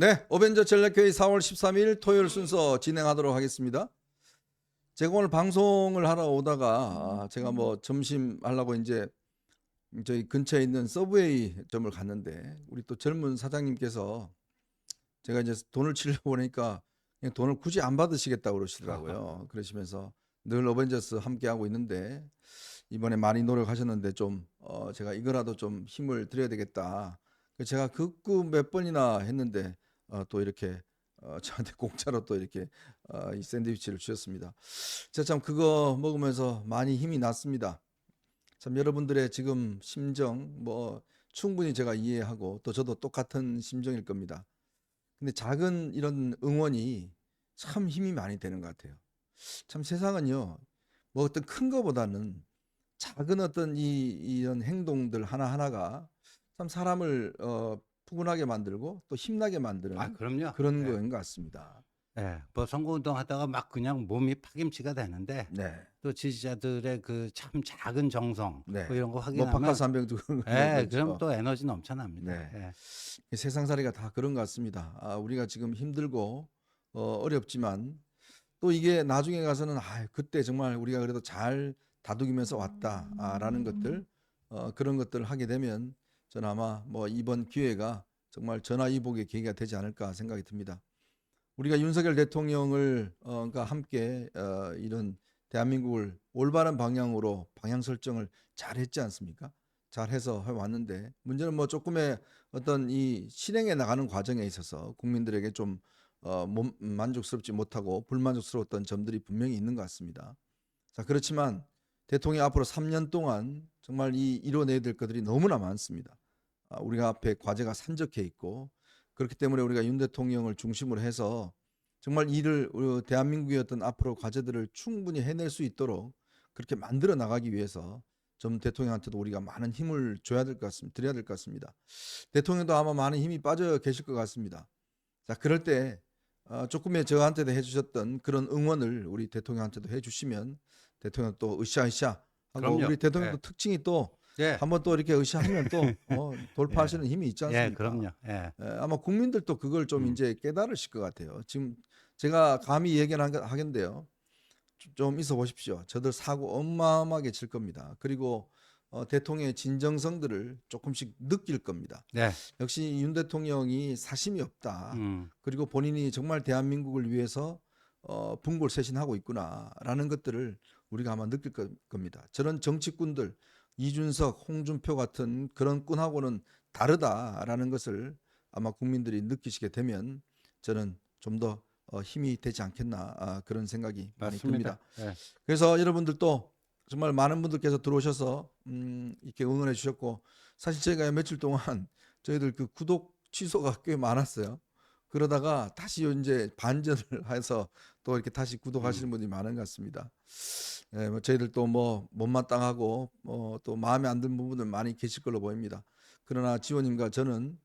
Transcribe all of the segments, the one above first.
네, 어벤져 전략회의 4월 13일 토요일 순서 진행하도록 하겠습니다. 제가 오늘 방송을 하러 오다가 제가 뭐 점심 하려고 이제 저희 근처에 있는 서브웨이 점을 갔는데 우리 또 젊은 사장님께서 제가 이제 돈을 치려고 보니까 그냥 돈을 굳이 안 받으시겠다고 그러시더라고요. 그러시면서 늘 어벤져스 함께 하고 있는데 이번에 많이 노력하셨는데 좀 제가 이거라도 좀 힘을 드려야 되겠다. 그래서 제가 극구 몇 번이나 했는데 또 이렇게 저한테 공짜로 또 이렇게 이 샌드위치를 주셨습니다. 제가 참 그거 먹으면서 많이 힘이 났습니다. 참 여러분들의 지금 심정 뭐 충분히 제가 이해하고 또 저도 똑같은 심정일 겁니다. 근데 작은 이런 응원이 참 힘이 많이 되는 것 같아요. 참 세상은요, 뭐 어떤 큰 거보다는 작은 어떤 이런 행동들 하나하나가 참 사람을 푸근하게 만들고 또 힘나게 만드는 그럼요. 그런 예. 거인 것 같습니다. 예. 뭐 선거운동 하다가 막 그냥 몸이 파김치가 되는데 네, 또 지지자들의 그 참 작은 정성 네. 뭐 이런 거 뭐 확인하면 바카스 한 병 두고 뭐 예, 그럼 그렇죠. 또 에너지 넘쳐납니다. 네, 예. 세상살이가 다 그런 것 같습니다. 우리가 지금 힘들고 어렵지만 또 이게 나중에 가서는 그때 정말 우리가 그래도 잘 다독이면서 왔다라는 것들 그런 것들을 하게 되면 저는 아마 뭐 이번 기회가 정말 전화위복의 계기가 되지 않을까 생각이 듭니다. 우리가 윤석열 대통령을 과 함께 이런 대한민국을 올바른 방향으로 방향 설정을 잘 했지 않습니까? 잘 해서 해 왔는데 문제는 뭐 조금의 어떤 이 실행해 나가는 과정에 있어서 국민들에게 좀 만족스럽지 못하고 불만족스러웠던 점들이 분명히 있는 것 같습니다. 자, 그렇지만 대통령 앞으로 3년 동안 정말 이뤄내야 될 것들이 너무나 많습니다. 우리가 앞에 과제가 산적해 있고 그렇기 때문에 우리가 윤 대통령을 중심으로 해서 정말 이를 대한민국의 어떤 앞으로 과제들을 충분히 해낼 수 있도록 그렇게 만들어 나가기 위해서 좀 대통령한테도 우리가 많은 힘을 줘야 될 것 같습니다. 드려야 될 것 같습니다. 대통령도 아마 많은 힘이 빠져 계실 것 같습니다. 자, 그럴 때 조금의 저한테도 해주셨던 그런 응원을 우리 대통령한테도 해주시면 대통령 또 으쌰으쌰 하고 그럼요. 우리 대통령도 예. 특징이 또 예. 한번 또 이렇게 으쌰하면 또 예. 돌파하시는 힘이 있지 예, 않습니까? 그럼요. 예. 아마 국민들도 그걸 좀 음. 이제 깨달으실 것 같아요. 지금 제가 감히 얘기는 하겠는데요. 좀 있어 보십시오. 저들 사고 어마어마하게 칠 겁니다. 그리고 대통령의 진정성들을 조금씩 느낄 겁니다. 네. 역시 윤 대통령이 사심이 없다. 음. 그리고 본인이 정말 대한민국을 위해서 분골쇄신하고 있구나라는 것들을 우리가 아마 느낄 겁니다. 저런 정치꾼들 이준석, 홍준표 같은 그런 꾼하고는 다르다라는 것을 아마 국민들이 느끼시게 되면 저는 좀 더 힘이 되지 않겠나 그런 생각이 많이 맞습니다. 듭니다. 예. 그래서 여러분들도 정말 많은 분들께서 들어오셔서 이렇게 응원해 주셨고 사실 저희가 며칠 동안 저희들 그 구독 취소가 꽤 많았어요. 그러다가 다시 이제 반전을 해서 또 이렇게 다시 구독하시는 분들이 많은 것 같습니다. 뭐 저희들 또 뭐 못마땅하고 또 마음에 안 드는 부분들 많이 계실 걸로 보입니다. 그러나 지원님과 저는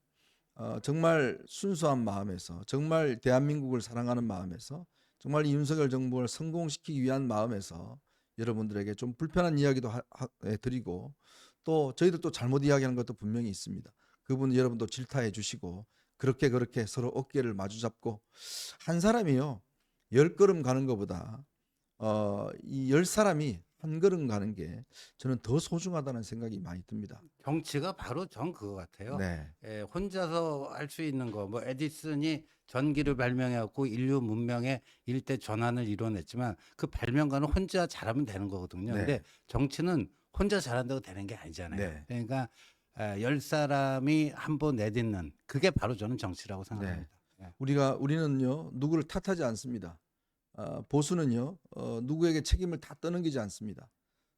정말 순수한 마음에서 정말 대한민국을 사랑하는 마음에서 정말 이 윤석열 정부를 성공시키기 위한 마음에서 여러분들에게 좀 불편한 이야기도 드리고 또 저희들도 잘못 이야기하는 것도 분명히 있습니다. 그분 여러분도 질타해 주시고 그렇게 서로 어깨를 마주 잡고 한 사람이요 10걸음 가는 것보다 이 10사람이 한 걸음 가는 게 저는 더 소중하다는 생각이 많이 듭니다. 정치가 바로 전 그거 같아요. 네. 예, 혼자서 할 수 있는 거, 뭐 에디슨이 전기를 발명해 갖고 인류 문명의 일대 전환을 이뤄냈지만 그 발명가는 혼자 잘하면 되는 거거든요. 네. 근데 정치는 혼자 잘한다고 되는 게 아니잖아요. 네. 그러니까 10사람이 한 번 내딛는 그게 바로 저는 정치라고 네. 생각합니다. 예. 우리는요 누구를 탓하지 않습니다. 보수는요 누구에게 책임을 다 떠넘기지 않습니다.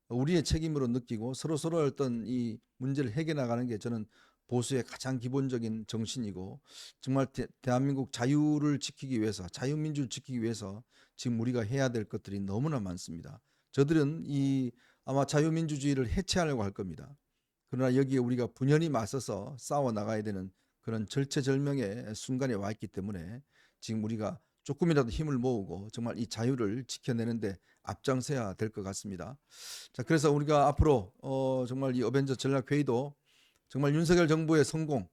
우리의 책임으로 느끼고 서로 어떤 이 문제를 해결해 나가는 게 저는 보수의 가장 기본적인 정신이고 정말 대한민국 자유를 지키기 위해서 자유민주를 지키기 위해서 지금 우리가 해야 될 것들이 너무나 많습니다. 저들은 이 아마 자유민주주의를 해체하려고 할 겁니다. 그러나 여기에 우리가 분연히 맞서서 싸워 나가야 되는 그런 절체절명의 순간에 와 있기 때문에 지금 우리가 조금이라도 힘을 모으고 정말 이 자유를 지켜내는데 앞장서야 될 것 같습니다. 자, 그래서 우리가 앞으로 정말 이 어벤져 전략회의도 정말 윤석열 정부의 성공이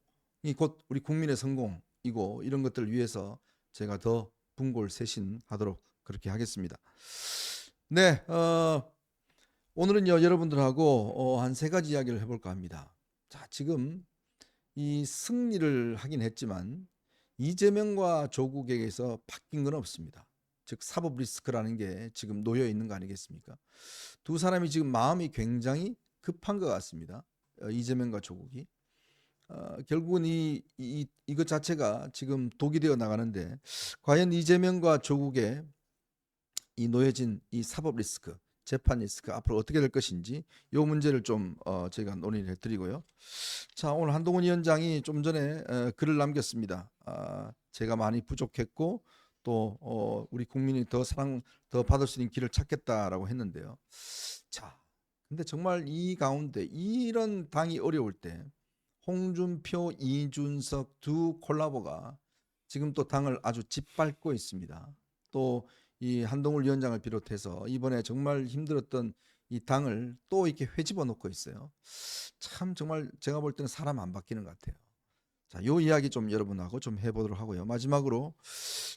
곧 우리 국민의 성공이 이고 이런 것들을 위해서 제가 더 분골쇄신하도록 그렇게 하겠습니다. 네, 오늘은요 여러분들하고 한 세 가지 이야기를 해볼까 합니다. 자, 지금 이 승리를 하긴 했지만 이재명과 조국에게서 바뀐 건 없습니다. 즉 사법 리스크라는 게 지금 놓여 있는 거 아니겠습니까? 두 사람이 지금 마음이 굉장히 급한 것 같습니다. 이재명과 조국이 결국은 이것 자체가 지금 독이 되어 나가는데 과연 이재명과 조국의 이 놓여진 이 사법 리스크, 재판 리스크 앞으로 어떻게 될 것인지 이 문제를 좀 저희가 논의를 해드리고요. 자, 오늘 한동훈 위원장이 좀 전에 글을 남겼습니다. 제가 많이 부족했고 또 우리 국민이 더 사랑 더 받을 수 있는 길을 찾겠다라고 했는데요. 자, 근데 정말 이 가운데 이런 당이 어려울 때 홍준표, 이준석 두 콜라보가 지금 또 당을 아주 짓밟고 있습니다. 또 이 한동훈 위원장을 비롯해서 이번에 정말 힘들었던 이 당을 또 이렇게 회집어 놓고 있어요. 참 정말 제가 볼 때는 사람 안 바뀌는 것 같아요. 자, 요 이야기 좀 여러분하고 좀 해보도록 하고요. 마지막으로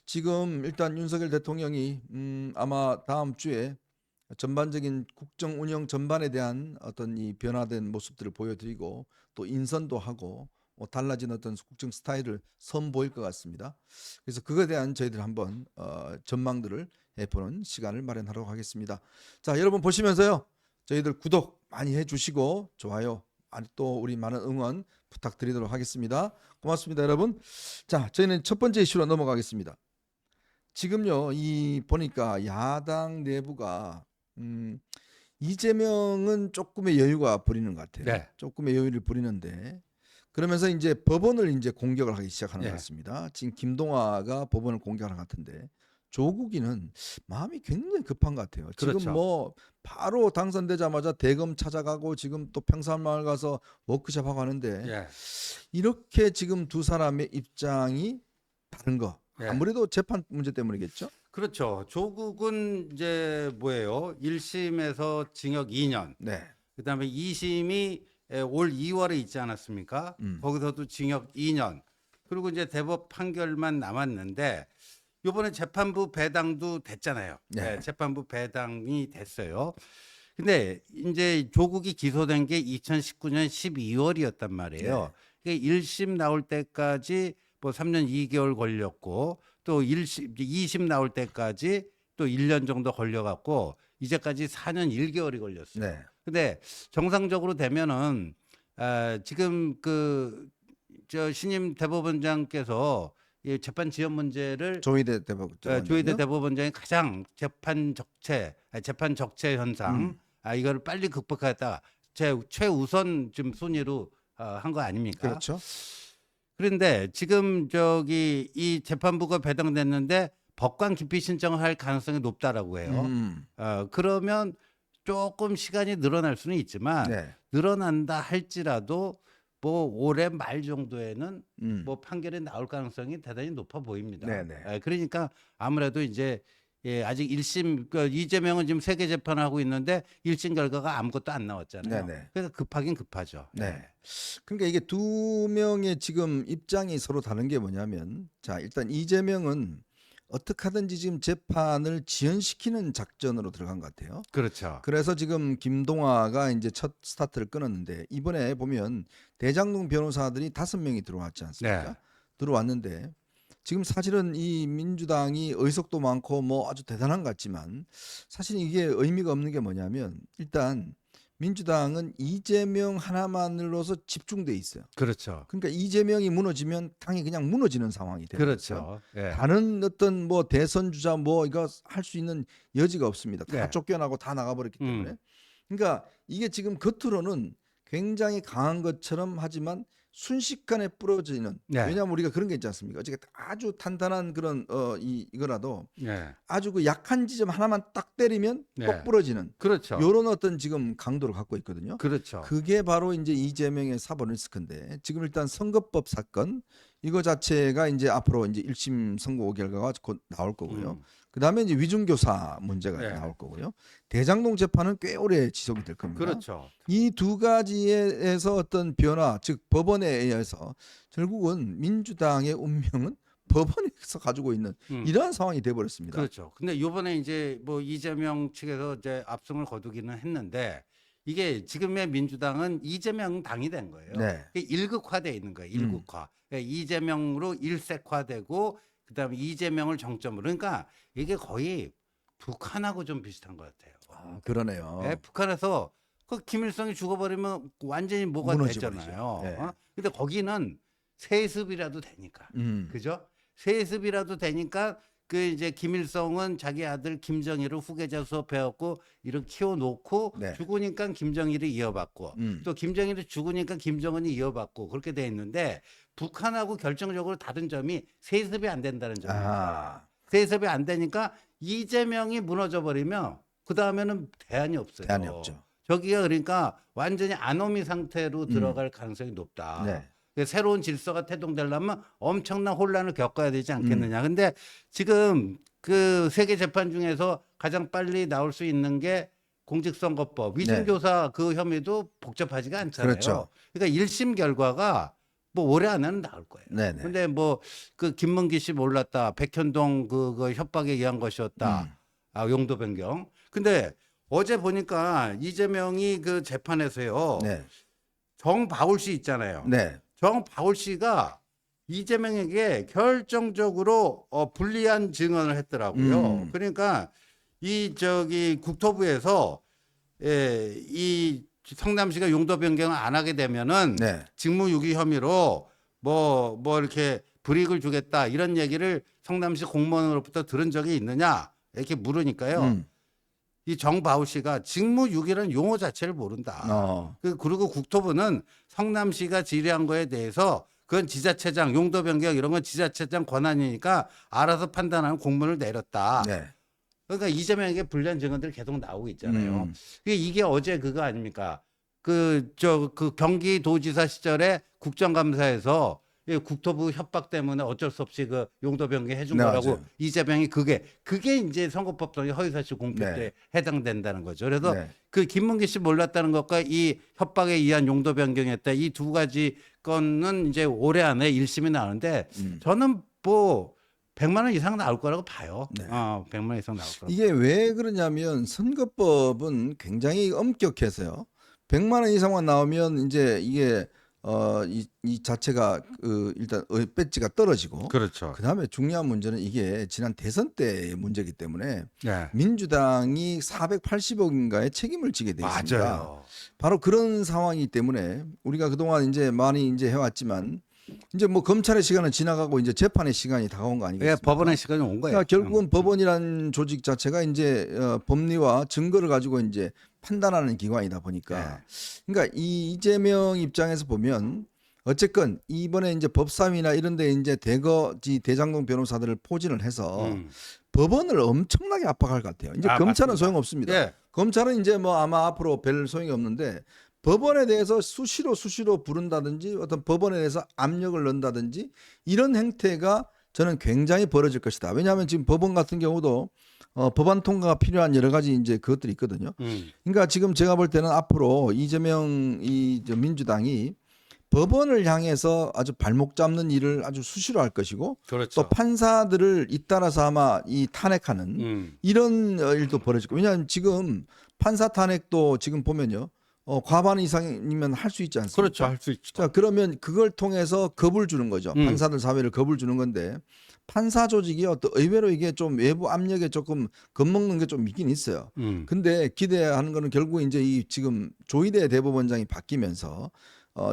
지금 일단 윤석열 대통령이 아마 다음 주에 전반적인 국정 운영 전반에 대한 어떤 이 변화된 모습들을 보여드리고 또 인선도 하고 달라진 어떤 국정 스타일을 선보일 것 같습니다. 그래서 그거에 대한 저희들 한번 전망들을 해보는 시간을 마련하도록 하겠습니다. 자, 여러분 보시면서요 저희들 구독 많이 해주시고 좋아요 또 우리 많은 응원 부탁드리도록 하겠습니다. 고맙습니다, 여러분. 자, 저희는 첫 번째 이슈로 넘어가겠습니다. 지금요 이 보니까 야당 내부가 이재명은 조금의 여유가 부리는 것 같아요. 네. 조금의 여유를 부리는데 그러면서 이제 법원을 이제 공격을 하기 시작하는 네. 것 같습니다. 지금 김동화가 법원을 공격하는 것 같은데 조국이는 마음이 굉장히 급한 것 같아요. 그렇죠. 지금 뭐 바로 당선되자마자 대검 찾아가고 지금 또 평산마을 가서 워크숍 하고 하는데 예. 이렇게 지금 두 사람의 입장이 다른 거 예. 아무래도 재판 문제 때문이겠죠? 그렇죠. 조국은 이제 뭐예요? 1심에서 징역 2년, 네. 그다음에 2심이 올 2월에 있지 않았습니까? 거기서도 징역 2년. 그리고 이제 대법 판결만 남았는데 이번에 재판부 배당도 됐잖아요. 네. 네, 재판부 배당이 됐어요. 근데 이제 조국이 기소된 게 2019년 12월이었단 말이에요. 네. 1심 나올 때까지 뭐 3년 2개월 걸렸고 또 2심 나올 때까지 또 1년 정도 걸려갖고 이제까지 4년 1개월이 걸렸어요. 네. 근데 정상적으로 되면은 지금 저 신임 대법원장께서 이 재판 지연 문제를 조희대 대법원장요? 조희대 대법원장이 가장 재판 적체 현상 이거를 빨리 극복하겠다 최우선 지금 순위로 한 거 아닙니까? 그렇죠. 그런데 지금 저기 이 재판부가 배당됐는데 법관 기피 신청을 할 가능성이 높다라고 해요. 그러면 조금 시간이 늘어날 수는 있지만 네. 늘어난다 할지라도 뭐 올해 말 정도에는 뭐 판결이 나올 가능성이 대단히 높아 보입니다. 네네. 그러니까 아무래도 이제 아직 1심 이재명은 지금 세계 재판을 하고 있는데 1심 결과가 아무것도 안 나왔잖아요. 네네. 그래서 급하긴 급하죠. 네. 그러니까 이게 두 명의 지금 입장이 서로 다른 게 뭐냐면 자, 일단 이재명은 어떻게 하든지 지금 재판을 지연시키는 작전으로 들어간 것 같아요. 그렇죠. 그래서 지금 김동화가 이제 첫 스타트를 끊었는데 이번에 보면 대장동 변호사들이 5명이 들어왔지 않습니까? 네. 들어왔는데 지금 사실은 이 민주당이 의석도 많고 뭐 아주 대단한 것 같지만 사실 이게 의미가 없는 게 뭐냐면 일단 민주당은 이재명 하나만으로서 집중돼 있어요. 그렇죠. 그러니까 이재명이 무너지면 당이 그냥 무너지는 상황이 되는 거죠. 그렇죠. 예. 다른 어떤 뭐 대선 주자 뭐 이거 할 수 있는 여지가 없습니다. 다 네. 쫓겨나고 다 나가버렸기 때문에. 그러니까 이게 지금 겉으로는 굉장히 강한 것처럼 하지만 순식간에 부러지는. 네. 왜냐하면 우리가 그런 게 있지 않습니까? 어떻게 아주 탄탄한 그런 이거라도 예. 아주 그 약한 지점 하나만 딱 때리면 네. 꼭 부러지는. 그렇죠. 이런 어떤 지금 강도를 갖고 있거든요. 그렇죠. 그게 바로 이제 이재명의 사법 리스크인데 지금 일단 선거법 사건 이거 자체가 이제 앞으로 이제 1심 선고 결과가 곧 나올 거고요. 음. 그다음에 이제 위중교사 문제가 네. 나올 거고요. 대장동 재판은 꽤 오래 지속이 될 겁니다. 그렇죠. 이 두 가지에서 어떤 변화, 즉 법원에 의해서 결국은 민주당의 운명은 법원에서 가지고 있는 이러한 상황이 돼 버렸습니다. 그렇죠. 근데 요번에 이제 뭐 이재명 측에서 이제 압승을 거두기는 했는데 이게 지금의 민주당은 이재명 당이 된 거예요. 네. 일극화돼 있는 거예요. 일극화. 그러니까 이재명으로 일색화되고 그다음에 이재명을 정점으로. 그러니까 이게 거의 북한하고 좀 비슷한 것 같아요. 아, 그러네요. 네, 북한에서 그 김일성이 죽어버리면 완전히 뭐가 무너져 되잖아요. 버리죠. 네. 근데 거기는 세습이라도 되니까. 그죠? 세습이라도 되니까 그 이제 김일성은 자기 아들 김정일을 후계자 수업해갖고 이렇게 키워놓고 네. 죽으니까 김정일이 이어받고 또 김정일이 죽으니까 김정은이 이어받고 그렇게 돼 있는데 북한하고 결정적으로 다른 점이 세습이 안 된다는 점입니다. 아, 세습이 안 되니까 이재명이 무너져 버리면 그 다음에는 대안이 없어요. 대안이 없죠. 저기가 그러니까 완전히 아노미 상태로 들어갈 가능성이 높다. 네. 새로운 질서가 태동되려면 엄청난 혼란을 겪어야 되지 않겠느냐. 근데 지금 그 세계 재판 중에서 가장 빨리 나올 수 있는 게 공직선거법 위증교사 그 혐의도 복잡하지가 않잖아요. 그렇죠. 그러니까 1심 결과가 뭐 올해 안에는 나올 거예요. 네네. 근데 뭐 그 김문기 씨 몰랐다. 백현동 그거 협박에 의한 것이었다. 용도 변경. 근데 어제 보니까 이재명이 그 재판에서요. 네. 정바울 씨 있잖아요. 네. 정바울 씨가 이재명에게 결정적으로 불리한 증언을 했더라고요. 그러니까 이 저기 국토부에서 이 성남시가 용도 변경을 안 하게 되면은 네. 직무유기 혐의로 뭐 이렇게 불이익을 주겠다 이런 얘기를 성남시 공무원으로부터 들은 적이 있느냐 이렇게 물으니까요. 이 정바우 씨가 직무유기라는 용어 자체를 모른다. 그리고 국토부는 성남시가 질의한 거에 대해서 그건 지자체장 용도 변경 이런 건 지자체장 권한이니까 알아서 판단하는 공문을 내렸다. 네. 그러니까 이재명에게 불리한 증언들이 계속 나오고 있잖아요. 이게 어제 그거 아닙니까? 그 경기도지사 시절에 국정감사에서 국토부 협박 때문에 어쩔 수 없이 그 용도 변경 해준 네, 거라고 맞아요. 이재명이 그게 이제 선거법상의 허위사실 공표죄에 네. 해당된다는 거죠. 그래서 네. 그 김문기 씨 몰랐다는 것과 이 협박에 의한 용도 변경했다 이 두 가지 건은 이제 올해 안에 1심이 나오는데 저는 뭐 100만 원 이상 나올 거라고 봐요. 네. 100만 원 이상 나올 거라고. 이게 왜 그러냐면 선거법은 굉장히 엄격해서요. 100만 원 이상만 나오면 이제 이게 이 자체가 일단 배지가 떨어지고 그렇죠. 그다음에 중요한 문제는 이게 지난 대선 때의 문제이기 때문에 네. 민주당이 480억인가의 책임을 지게 돼 있습니다. 맞아요. 바로 그런 상황이기 때문에 우리가 그동안 이제 많이 이제 해왔지만 이제 뭐 검찰의 시간은 지나가고 이제 재판의 시간이 다가온 거 아니겠습니까? 예, 법원의 시간이 온 거예요. 그러니까 결국은 법원이란 조직 자체가 이제 법리와 증거를 가지고 이제 판단하는 기관이다 보니까 그러니까 이 이재명 입장에서 보면 어쨌건 이번에 이제 법사위나 이런 데 이제 대장동 변호사들을 포진을 해서 법원을 엄청나게 압박할 것 같아요. 이제 검찰은 맞습니다. 소용없습니다. 예. 검찰은 이제 뭐 아마 앞으로 별 소용이 없는데 법원에 대해서 수시로 부른다든지 어떤 법원에 대해서 압력을 넣는다든지 이런 행태가 저는 굉장히 벌어질 것이다. 왜냐하면 지금 법원 같은 경우도 법안 통과가 필요한 여러 가지 이제 그것들이 있거든요. 그러니까 지금 제가 볼 때는 앞으로 이재명 민주당이 법원을 향해서 아주 발목 잡는 일을 아주 수시로 할 것이고 그렇죠. 또 판사들을 잇따라서 아마 이 탄핵하는 이런 일도 벌어질 거예요. 왜냐하면 지금 판사 탄핵도 지금 보면요. 과반 이상이면 할 수 있지 않습니까? 그렇죠. 할 수 있죠. 자, 그러면 그걸 통해서 겁을 주는 거죠. 판사들 사회를 겁을 주는 건데 판사 조직이 어떤 의외로 이게 좀 외부 압력에 조금 겁먹는 게 좀 있긴 있어요. 근데 기대하는 거는 결국 이제 이 지금 조희대 대법원장이 바뀌면서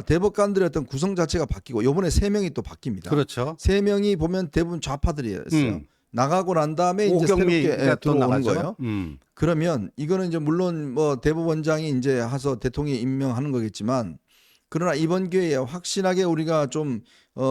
대법관들의 어떤 구성 자체가 바뀌고 요번에 3명이 또 바뀝니다. 그렇죠. 3명이 보면 대부분 좌파들이었어요. 나가고 난 다음에 이제 오경미가 새롭게 또 들어오는 나가죠. 거예요. 그러면 이거는 이제 물론 뭐 대법원장이 이제 해서 대통령이 임명하는 거겠지만 그러나 이번 기회에 확실하게 우리가 좀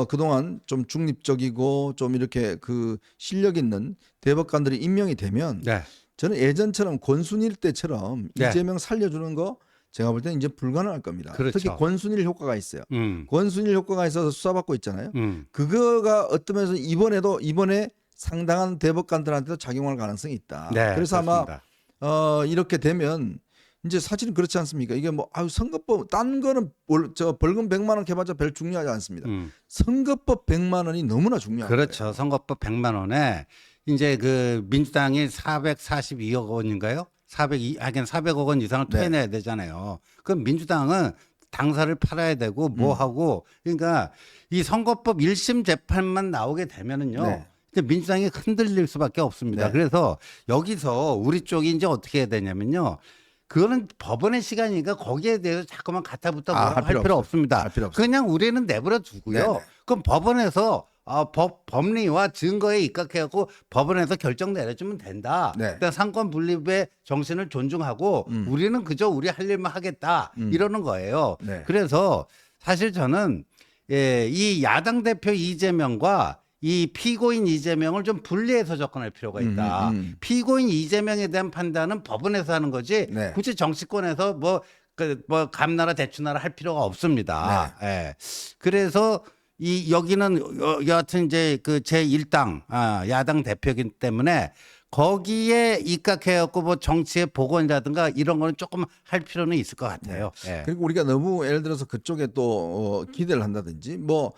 그동안 좀 중립적이고 좀 이렇게 그 실력 있는 대법관들이 임명이 되면 네. 저는 예전처럼 권순일 때처럼 네. 이재명 살려주는 거 제가 볼 때는 이제 불가능할 겁니다. 그렇죠. 특히 권순일 효과가 있어요. 음. 권순일 효과가 있어서 수사받고 있잖아요. 음. 그거가 어떤 면에서 이번에 상당한 대법관들한테도 작용할 가능성이 있다. 네, 그래서 그렇습니다. 아마 이렇게 되면 이제 사실은 그렇지 않습니까? 이게 뭐 선거법 딴 거는 벌금 100만 원 개봤자 별 중요하지 않습니다. 선거법 100만 원이 너무나 중요한 그렇죠. 거예요. 선거법 100만 원에 이제 그 민주당이 442억 원인가요? 400억 원 이상을 네. 토해내야 되잖아요. 그럼 민주당은 당사를 팔아야 되고 뭐 하고 그러니까 이 선거법 1심 재판만 나오게 되면은요. 네. 이제 민주당이 흔들릴 수밖에 없습니다. 네. 그래서 여기서 우리 쪽이 이제 어떻게 해야 되냐면요. 그거는 법원의 시간이니까 거기에 대해서 자꾸만 갖다붙어 할 할 필요 없습니다. 할 필요 없어요. 그냥 우리는 내버려 두고요. 네네. 그럼 법원에서 법리와 증거에 입각해갖고 법원에서 결정 내려주면 된다. 네. 그러니까 상권 분립의 정신을 존중하고 우리는 그저 우리 할 일만 하겠다 이러는 거예요. 네. 그래서 사실 저는 이 야당 대표 이재명과 이 피고인 이재명을 좀 분리해서 접근할 필요가 있다. 피고인 이재명에 대한 판단은 법원에서 하는 거지 네. 굳이 정치권에서 뭐 감나라 대추나라 할 필요가 없습니다. 예. 그래서 여기는 여하튼 이제 그 제1당 야당 대표이기 때문에 거기에 입각해갖고 뭐 정치의 복원이라든가 이런 거는 조금 할 필요는 있을 것 같아요. 예. 그리고 우리가 너무 예를 들어서 그쪽에 또 기대를 한다든지 뭐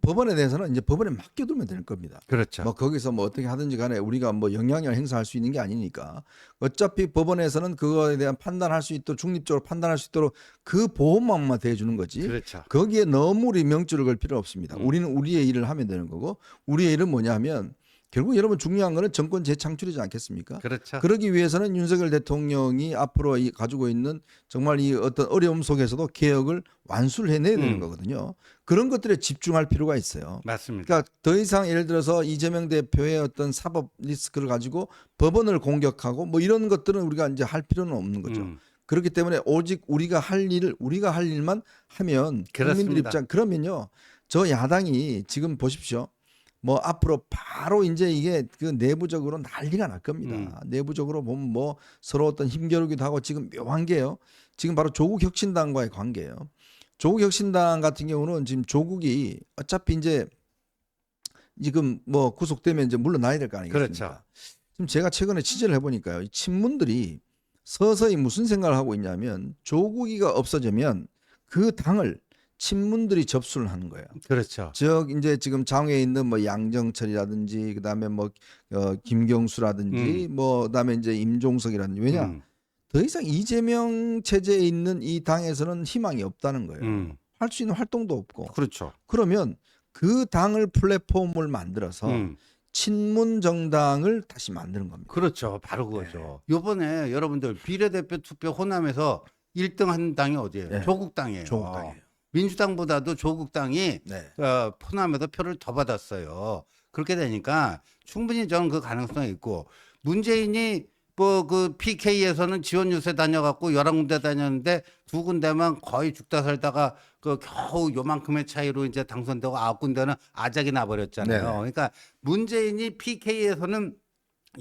법원에 대해서는 이제 법원에 맡겨두면 되는 겁니다. 그렇죠. 뭐 거기서 뭐 어떻게 하든지 간에 우리가 뭐 영향력을 행사할 수 있는 게 아니니까 어차피 법원에서는 그거에 대한 판단할 수 있도록 중립적으로 판단할 수 있도록 그 보호망만 대해주는 거지. 그렇죠. 거기에 너무 우리 명줄을 걸 필요 없습니다. 우리는 우리의 일을 하면 되는 거고 우리의 일은 뭐냐면 결국 여러분 중요한 거는 정권 재창출이지 않겠습니까? 그렇죠. 그러기 위해서는 윤석열 대통령이 앞으로 가지고 있는 정말 이 어떤 어려움 속에서도 개혁을 완수를 해내야 되는 거거든요. 그런 것들에 집중할 필요가 있어요. 맞습니다. 그러니까 더 이상 예를 들어서 이재명 대표의 어떤 사법 리스크를 가지고 법원을 공격하고 뭐 이런 것들은 우리가 이제 할 필요는 없는 거죠. 그렇기 때문에 오직 우리가 할 일만 하면 국민들 그렇습니다. 입장 그러면요. 저 야당이 지금 보십시오. 뭐 앞으로 바로 이제 이게 그 내부적으로 난리가 날 겁니다. 내부적으로 보면 뭐 서로 어떤 힘겨루기도 하고 지금 묘한 게요. 지금 바로 조국 혁신당과의 관계예요. 조국 혁신당 같은 경우는 지금 조국이 어차피 이제 지금 뭐 구속되면 이제 물러나야 될 거 아니겠습니까? 그렇죠. 지금 제가 최근에 취재를 해보니까요. 이 친문들이 서서히 무슨 생각을 하고 있냐면 조국이가 없어지면 그 당을 친문들이 접수를 하는 거예요. 그렇죠. 즉 이제 지금 장외에 있는 뭐 양정철이라든지 그다음에 뭐 김경수라든지 뭐 그다음에 이제 임종석이라든지 왜냐 더 이상 이재명 체제에 있는 이 당에서는 희망이 없다는 거예요. 할 수 있는 활동도 없고. 그렇죠. 그러면 그 당을 플랫폼을 만들어서 친문 정당을 다시 만드는 겁니다. 그렇죠. 바로 그거죠. 이번에 여러분들 비례대표 투표 호남에서 1등 한 당이 어디예요? 네. 조국당이에요. 조국당이에요. 민주당보다도 조국당이 네. 호남에서 표를 더 받았어요. 그렇게 되니까 충분히 저는 그 가능성이 있고 문재인이 뭐 그 PK에서는 지원 유세 다녀갖고 11군데 다녔는데 2군데만 거의 죽다 살다가 그 겨우 요만큼의 차이로 이제 당선되고 9군데는 아작이 나버렸잖아요. 네네. 그러니까 문재인이 PK에서는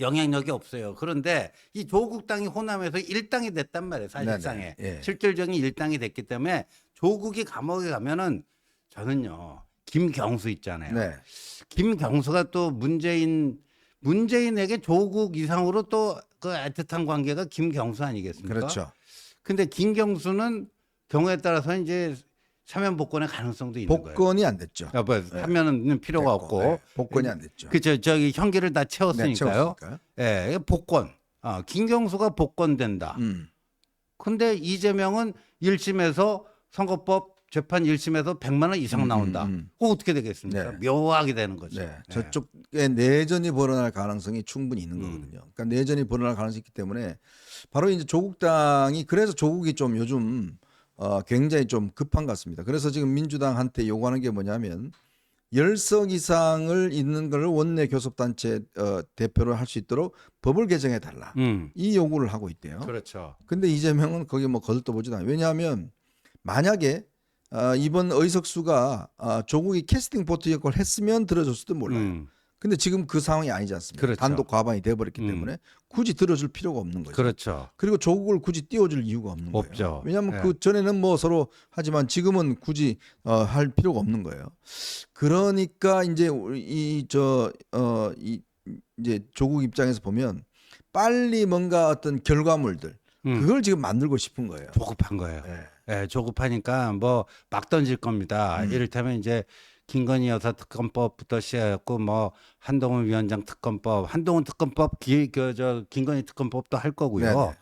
영향력이 없어요. 그런데 이 조국당이 호남에서 1당이 됐단 말이에요. 사실상에. 네네. 예. 실질적인 1당이 됐기 때문에 조국이 감옥에 가면은 저는요. 김경수 있잖아요. 네. 김경수가 또 문재인에게 조국 이상으로 또 그 애틋한 관계가 김경수 아니겠습니까? 그렇죠. 근데 김경수는 경우에 따라서 이제 사면 복권의 가능성도 있는 거예요. 복권이 안 됐죠. 사면은 필요가 됐고, 없고. 네. 복권이 안 됐죠. 저기 형기를 다 네, 채웠으니까요. 채웠으니까요. 예, 복권. 김경수가 복권된다. 근데 이재명은 1심에서 선거법 재판 1심에서 100만 원 이상 나온다. 그거 어떻게 되겠습니까? 네. 묘하게 되는 거죠. 네. 저쪽에 내전이 벌어날 가능성이 충분히 있는 거거든요. 그러니까 내전이 벌어날 가능성이 있기 때문에 바로 이제 조국당이 그래서 조국이 좀 요즘 굉장히 좀 급한 것 같습니다. 그래서 지금 민주당한테 요구하는 게 뭐냐면 10석 이상을 있는 걸 원내 교섭단체 대표로 할 수 있도록 법을 개정해 달라. 이 요구를 하고 있대요. 그렇죠. 근데 이재명은 거기 뭐 거들떠보지도 않아요. 왜냐하면 만약에 이번 의석수가 조국이 캐스팅 보트 역할을 했으면 들어줬을지도 몰라요. 근데 지금 그 상황이 아니지 않습니까? 그렇죠. 단독 과반이 돼버렸기 때문에 굳이 들어줄 필요가 없는 거죠. 그렇죠. 그리고 조국을 굳이 띄워줄 이유가 없는 거예요. 없죠. 왜냐하면 예. 그 전에는 뭐 서로 하지만 지금은 굳이 할 필요가 없는 거예요. 그러니까 이제 이제 조국 입장에서 보면 빨리 뭔가 어떤 결과물들 그걸 지금 만들고 싶은 거예요. 조급한 거예요. 예. 예, 조급하니까 뭐 막 던질 겁니다. 이를테면 이제 김건희 여사 특검법부터 시작했고 뭐 한동훈 위원장 특검법, 한동훈 특검법, 김건희 특검법도 할 거고요.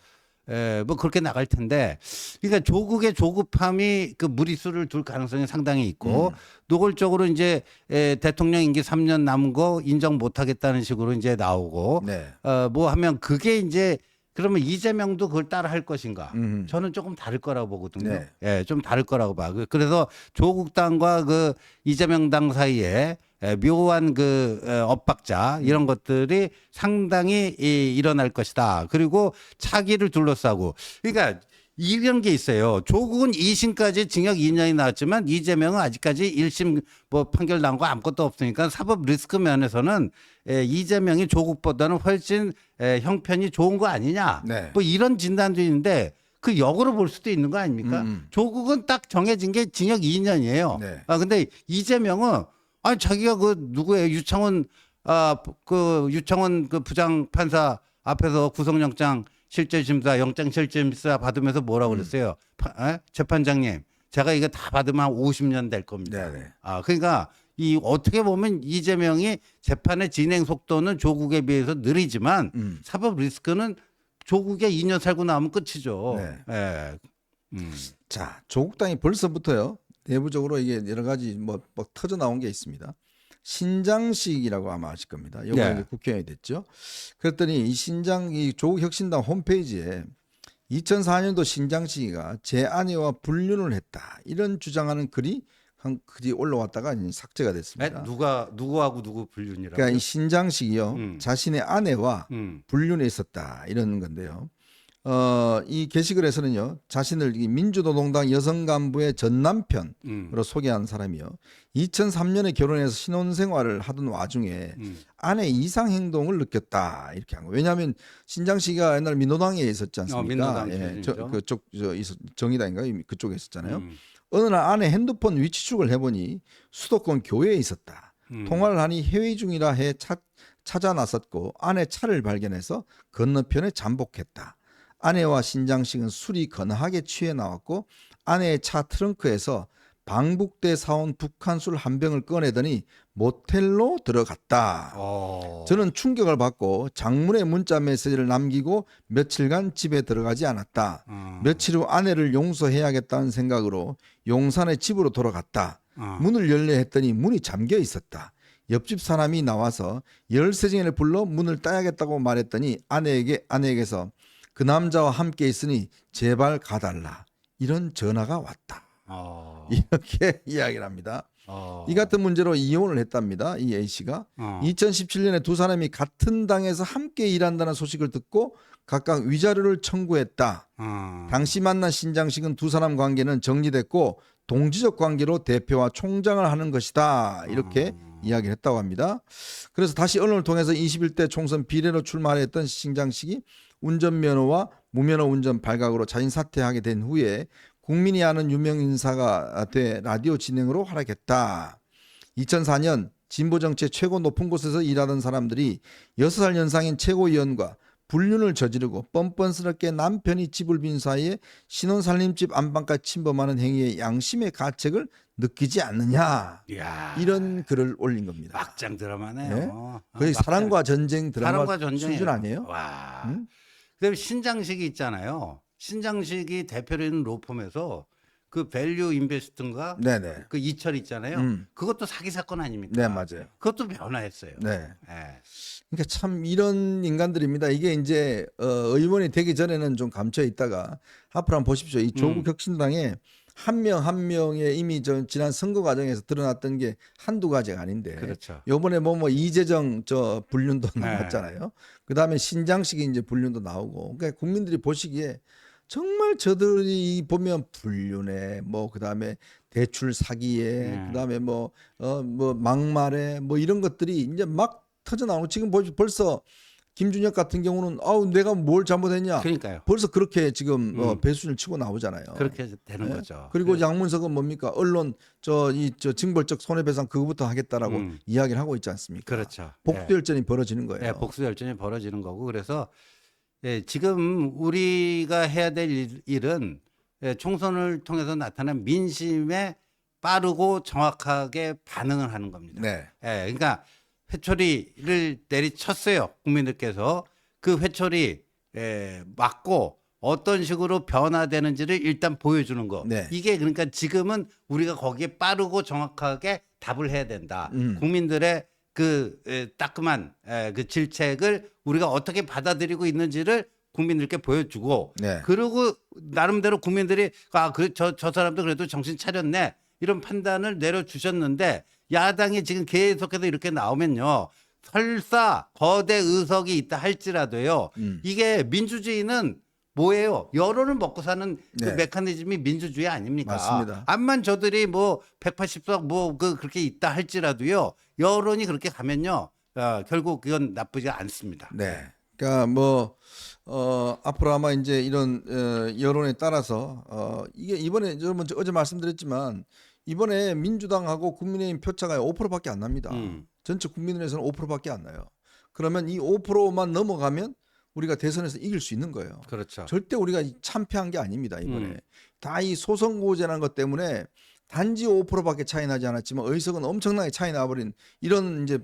예, 뭐 그렇게 나갈 텐데, 그러니까 조국의 조급함이 그 무리수를 둘 가능성이 상당히 있고, 노골적으로 이제 대통령 임기 3년 남은 거 인정 못하겠다는 식으로 이제 나오고, 네. 뭐 하면 그게 이제 그러면 이재명도 그걸 따라 할 것인가? 저는 조금 다를 거라고 보거든요. 네. 예, 좀 다를 거라고 봐. 그래서 조국 당과 그 이재명 당 사이에 묘한 그 엇박자 이런 것들이 상당히 일어날 것이다. 그리고 차기를 둘러싸고, 그러니까 이런 게 있어요. 조국은 2심까지 징역 2년이 나왔지만 이재명은 아직까지 1심 뭐 판결 나온 거 아무것도 없으니까 사법 리스크 면에서는 이재명이 조국보다는 훨씬 형편이 좋은 거 아니냐. 네. 뭐 이런 진단도 있는데 그 역으로 볼 수도 있는 거 아닙니까? 조국은 딱 정해진 게 징역 2년이에요. 네. 근데 이재명은 아니 자기가 그 누구예요? 유창훈 그 부장 판사 앞에서 구속영장 실질심사, 영장 실질심사 받으면서 뭐라고 그랬어요? 재판장님, 제가 이거 다 받으면 한 50년 될 겁니다. 네네. 그러니까 이 어떻게 보면 이재명이 재판의 진행 속도는 조국에 비해서 느리지만 사법 리스크는 조국에 2년 살고 나오면 끝이죠. 네. 예. 자, 조국 당이 벌써부터요. 내부적으로 이게 여러 가지 뭐 터져 나온 게 있습니다. 신장식이라고 아마 아실 겁니다. 이번에 네. 국회의원이 됐죠. 그랬더니 이 조국 혁신당 홈페이지에 2004년도 신장식이가 제 아내와 불륜을 했다 이런 주장하는 글이 올라왔다가 이제 삭제가 됐습니다. 누구하고 누구 불륜이라고? 그러니까 이 신장식이요 자신의 아내와 불륜에 있었다 이런 건데요. 이 게시글에서는요 자신을 이 민주노동당 여성 간부의 전 남편으로 소개한 사람이요 2003년에 결혼해서 신혼생활을 하던 와중에 아내 이상 행동을 느꼈다 이렇게 한 거예요. 왜냐하면 신장 씨가 옛날 민노당에 있었지 않습니까? 민노당 예, 출신이죠. 그쪽 정의당인가 그쪽에 있었잖아요. 어느 날 아내 핸드폰 위치 추적을 해보니 수도권 교회에 있었다. 통화를 하니 회의 중이라 해 찾아 나섰고 아내 차를 발견해서 건너편에 잠복했다. 아내와 신장식은 술이 거나하게 취해 나왔고 아내의 차 트렁크에서 방북대 사온 북한 술 한 병을 꺼내더니 모텔로 들어갔다. 저는 충격을 받고 장문의 문자 메시지를 남기고 며칠간 집에 들어가지 않았다. 며칠 후 아내를 용서해야겠다는 생각으로 용산의 집으로 돌아갔다. 문을 열려 했더니 문이 잠겨 있었다. 옆집 사람이 나와서 열쇠쟁이를 불러 문을 따야겠다고 말했더니 아내에게서 그 남자와 함께 있으니 제발 가달라 이런 전화가 왔다. 이렇게 이야기를 합니다. 이 같은 문제로 이혼을 했답니다. 이 A씨가 2017년에 두 사람이 같은 당에서 함께 일한다는 소식을 듣고 각각 위자료를 청구했다. 당시 만난 신장식은 두 사람 관계는 정리됐고 동지적 관계로 대표와 총장을 하는 것이다. 이렇게 이야기를 했다고 합니다. 그래서 다시 언론을 통해서 21대 총선 비례로 출마했던 신장식이 운전면허와 무면허 운전 발각으로 자진 사퇴하게 된 후에 국민이 아는 유명 인사가 돼 라디오 진행으로 활약했다. 2004년 진보정치의 최고 높은 곳에서 일하던 사람들이 6살 연상인 최고위원과 불륜을 저지르고 뻔뻔스럽게 남편이 집을 빈 사이에 신혼살림집 안방까지 침범하는 행위에 양심의 가책을 느끼지 않느냐. 이야, 이런 글을 올린 겁니다. 막장 드라마네요. 네? 거의 사랑과 전쟁 드라마 사랑과 전쟁이에요. 수준 아니에요? 와. 응? 그다음에 신장식이 있잖아요. 신장식이 대표로 있는 로펌에서 그 밸류 인베스트인가 네네. 그 이철 있잖아요. 그것도 사기 사건 아닙니까? 네, 맞아요. 그것도 변화했어요. 네. 예. 그러니까 참 이런 인간들입니다. 이게 이제 의원이 되기 전에는 좀 감춰 있다가 앞으로 한번 보십시오. 이 조국 혁신당에 한 명 한 명의 이미 지난 선거 과정에서 드러났던 게 한두 가지가 아닌데. 그렇죠. 요번에 뭐 이재정 불륜도 네. 나왔잖아요. 그다음에 신장식이 이제 불륜도 나오고. 그러니까 국민들이 보시기에 정말 저들이 보면 불륜에 뭐 그다음에 대출 사기에 그다음에 뭐 막말에 뭐 이런 것들이 이제 막 터져 나오고 지금 벌써 김준혁 같은 경우는 내가 뭘 잘못했냐. 그러니까요. 벌써 그렇게 지금 배수진을 치고 나오잖아요. 그렇게 되는 예? 거죠. 그리고 양문석은 뭡니까? 언론 저 징벌적 손해배상 그거부터 하겠다라고 이야기를 하고 있지 않습니까? 그렇죠. 복수열전이 벌어지는 거예요. 예, 복수 열전이 벌어지는 거고 그래서 지금 우리가 해야 될 일은 총선을 통해서 나타난 민심에 빠르고 정확하게 반응을 하는 겁니다. 네. 그러니까 회초리를 내리쳤어요. 국민들께서 그 회초리 맞고 어떤 식으로 변화되는지를 일단 보여주는 거. 네. 이게 그러니까 지금은 우리가 거기에 빠르고 정확하게 답을 해야 된다. 국민들의 그 따끔한 그 질책을 우리가 어떻게 받아들이고 있는지를 국민들께 보여주고 네. 그리고 나름대로 국민들이 저 사람도 그래도 정신 차렸네 이런 판단을 내려주셨는데 야당이 지금 계속해서 이렇게 나오면요 설사 거대 의석이 있다 할지라도요 이게 민주주의는 뭐예요? 여론을 먹고 사는 그 네. 메커니즘이 민주주의 아닙니까? 맞습니다. 암만 저들이 뭐 180석 뭐 그렇게 있다 할지라도요 여론이 그렇게 가면요 결국 그건 나쁘지 않습니다. 네. 그러니까 뭐 앞으로 아마 이제 이런 여론에 따라서 이게 이번에 여러분 어제 말씀드렸지만 이번에 민주당하고 국민의힘 표차가 5%밖에 안 납니다. 전체 국민의힘에서는 5%밖에 안 나요. 그러면 이 5%만 넘어가면 우리가 대선에서 이길 수 있는 거예요. 그렇죠. 절대 우리가 참패한 게 아닙니다. 이번에 다 이 소선거제라는 것 때문에 단지 5%밖에 차이 나지 않았지만 의석은 엄청나게 차이 나버린 이런 이제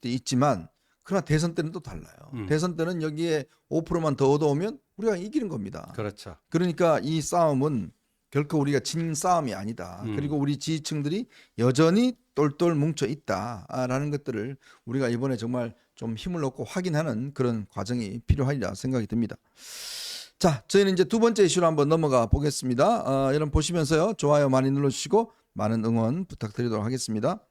있지만 그러나 대선 때는 또 달라요. 대선 때는 여기에 5%만 더 얻어오면 우리가 이기는 겁니다. 그렇죠. 그러니까 이 싸움은 결코 우리가 진 싸움이 아니다. 그리고 우리 지지층들이 여전히 똘똘 뭉쳐 있다라는 것들을 우리가 이번에 정말 좀 힘을 얻고 확인하는 그런 과정이 필요하리라 생각이 듭니다. 자, 저희는 이제 두 번째 이슈로 한번 넘어가 보겠습니다. 여러분 보시면서요. 좋아요 많이 눌러주시고 많은 응원 부탁드리도록 하겠습니다.